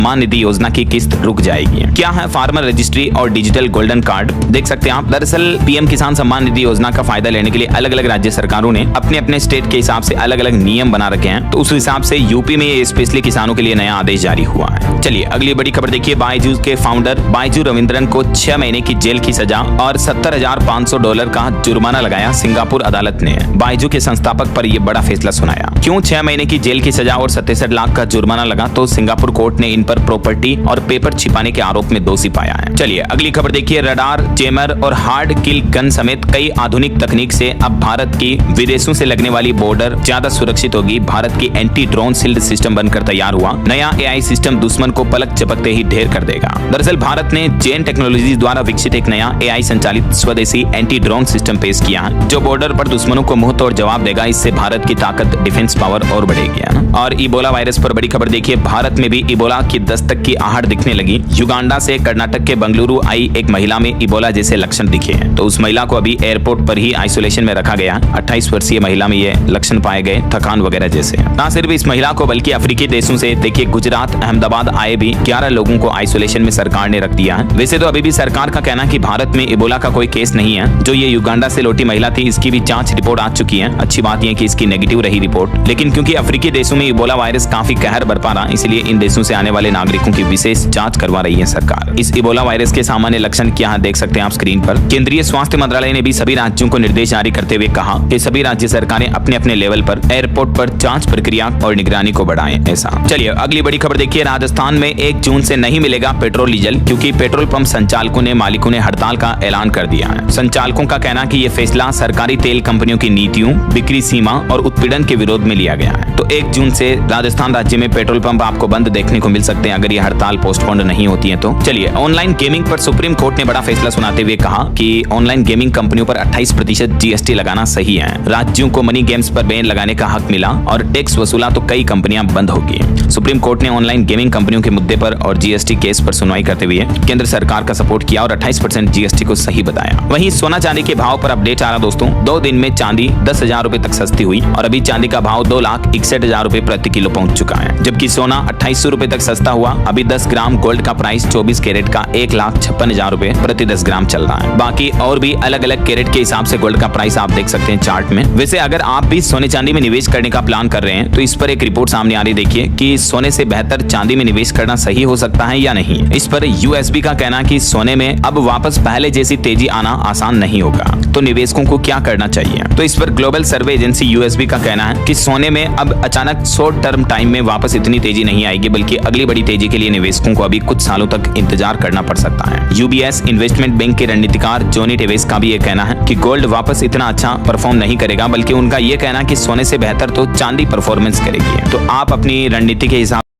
सम्मान निधि योजना की किस्त रुक जाएगी। क्या है फार्मर रजिस्ट्री और डिजिटल गोल्डन कार्ड, देख सकते हैं आप। दरअसल पीएम किसान सम्मान निधि योजना का फायदा लेने के लिए अलग अलग राज्य सरकारों ने अपने अपने स्टेट के हिसाब से अलग अलग नियम बना रखे हैं। तो उस हिसाब से यूपी में ये स्पेशली किसानों के लिए नया आदेश जारी हुआ है। चलिए अगली बड़ी खबर देखिए। बायजू के फाउंडर बायजू रविंद्रन को 6 महीने की जेल की सजा और $70,500 का जुर्माना लगाया सिंगापुर अदालत ने। बायजू के संस्थापक पर यह बड़ा फैसला सुनाया। क्यों 6 महीने की जेल की सजा और 67 लाख का जुर्माना लगा? तो सिंगापुर कोर्ट ने इन पर प्रॉपर्टी और पेपर छिपाने के आरोप में दोषी पाया है। चलिए अगली खबर देखिए। रडार, जैमर और हार्ड किल गन समेत कई आधुनिक तकनीक से अब भारत की विदेशों से लगने वाली बॉर्डर ज्यादा सुरक्षित होगी। भारत की एंटी ड्रोन शील्ड सिस्टम बनकर तैयार हुआ। नया एआई सिस्टम दुश्मन को पलक झपकते ही ढेर कर देगा। दरअसल भारत ने जेन टेक्नोलॉजी द्वारा विकसित एक नया एआई संचालित स्वदेशी एंटी ड्रोन सिस्टम पेश किया है, जो बॉर्डर पर दुश्मनों को मुंह तोड़ जवाब देगा। इससे भारत की ताकत, डिफेंस पावर और बढ़ेगी, है ना। और इबोला वायरस पर बड़ी खबर देखिए। भारत में भी इबोला की दस्तक की आहट दिखने लगी। युगांडा से कर्नाटक के बंगलुरु आई एक महिला में इबोला जैसे लक्षण दिखे हैं, तो उस महिला को अभी एयरपोर्ट पर ही आइसोलेशन में रखा गया। 28 वर्षीय महिला में ये लक्षण पाए गए, थकान वगैरह जैसे। ना सिर्फ इस महिला को बल्कि अफ्रीकी देशों से देखिए गुजरात, अहमदाबाद आए भी 11 लोगों को आइसोलेशन में सरकार ने रख दिया है। वैसे तो अभी भी सरकार का कहना है कि भारत में इबोला का कोई केस नहीं है। जो ये युगांडा से लौटी महिला थी, इसकी भी जांच रिपोर्ट आ चुकी है। अच्छी बात यह कि इसकी नेगेटिव रही रिपोर्ट, लेकिन क्योंकि अफ्रीकी देशों में इबोला वायरस काफी कहर बरपा रहा, इसलिए इन देशों से आने वाले नागरिकों की विशेष जांच करवा रही है सरकार। इस इबोला वायरस के सामान्य लक्षण क्या है देख सकते हैं आप स्क्रीन पर। केंद्रीय स्वास्थ्य मंत्रालय ने भी सभी राज्यों को निर्देश जारी करते हुए कहा कि सभी राज्य सरकारें अपने अपने लेवल पर एयरपोर्ट पर जांच प्रक्रिया और निगरानी को बढ़ाएं। ऐसा। चलिए अगली बड़ी खबर देखिए। राजस्थान में 1 जून से नहीं मिलेगा पेट्रोल डीजल, क्योंकि पेट्रोल पंप संचालकों ने मालिकों ने हड़ताल का ऐलान कर दिया है। संचालकों का कहना कि यह फैसला सरकारी तेल कंपनियों की नीतियों, बिक्री सीमा और उत्पीड़न के विरोध में लिया गया है। तो 1 जून से राजस्थान राज्य में पेट्रोल पंप आपको बंद देखने को मिल सकते हैं, अगर यह हड़ताल पोस्टपोन्ड नहीं होती है तो। चलिए ऑनलाइन गेमिंग पर सुप्रीम कोर्ट ने बड़ा फैसला सुनाते हुए कहा कि ऑनलाइन गेमिंग कंपनियों पर 28% जीएसटी लगाना सही है। राज्यों को मनी गेम्स पर बैन लगाने का हक मिला और टैक्स वसूला तो कई कंपनियां बंद होगी। सुप्रीम कोर्ट ने ऑनलाइन गेमिंग कंपनियों के मुद्दे पर और जीएसटी केस पर सुनवाई करते हुए केंद्र सरकार का सपोर्ट किया और 28% जीएसटी को सही बताया। वहीं सोना चांदी के भाव पर अपडेट आ रहा दोस्तों। 2 दिन में चांदी 10,000 रुपए तक सस्ती हुई और अभी चांदी का भाव 2,61,000 रुपए प्रति किलो पहुंच चुका है, जबकि सोना 2,800 रुपए तक सस्ता हुआ। अभी 10 ग्राम गोल्ड का प्राइस 24 कैरेट का 1,56,000 रुपए प्रति 10 ग्राम चल रहा है। बाकी और भी अलग अलग कैरेट के हिसाब से गोल्ड का प्राइस आप देख सकते हैं चार्ट में। वैसे अगर आप भी सोने चांदी में निवेश करने का प्लान कर रहे हैं तो इस पर एक रिपोर्ट सामने आ रही देखिए कि सोने से बेहतर चांदी में निवेश करना सही हो सकता है या नहीं। इस पर यूएसबी का कहना कि सोने में अब वापस पहले जैसी तेजी आना आसान नहीं होगा, तो निवेशकों को क्या करना चाहिए। तो इस पर ग्लोबल सर्वे एजेंसी यूएसबी का कहना है कि सोने में अब अचानक शॉर्ट टर्म टाइम में वापस इतनी तेजी नहीं आएगी, बल्कि अगली बड़ी तेजी के लिए निवेशकों को अभी कुछ सालों तक इंतजार करना पड़ सकता है। यूबीएस इन्वेस्टमेंट बैंक के रणनीतिकार जॉनी टेवेस का भी ये कहना है कि गोल्ड वापस इतना अच्छा परफॉर्म नहीं करेगा, बल्कि उनका ये कहना कि सोने से बेहतर तो चांदी परफॉर्मेंस करेगी। तो आप अपनी रणनीति के हिसाब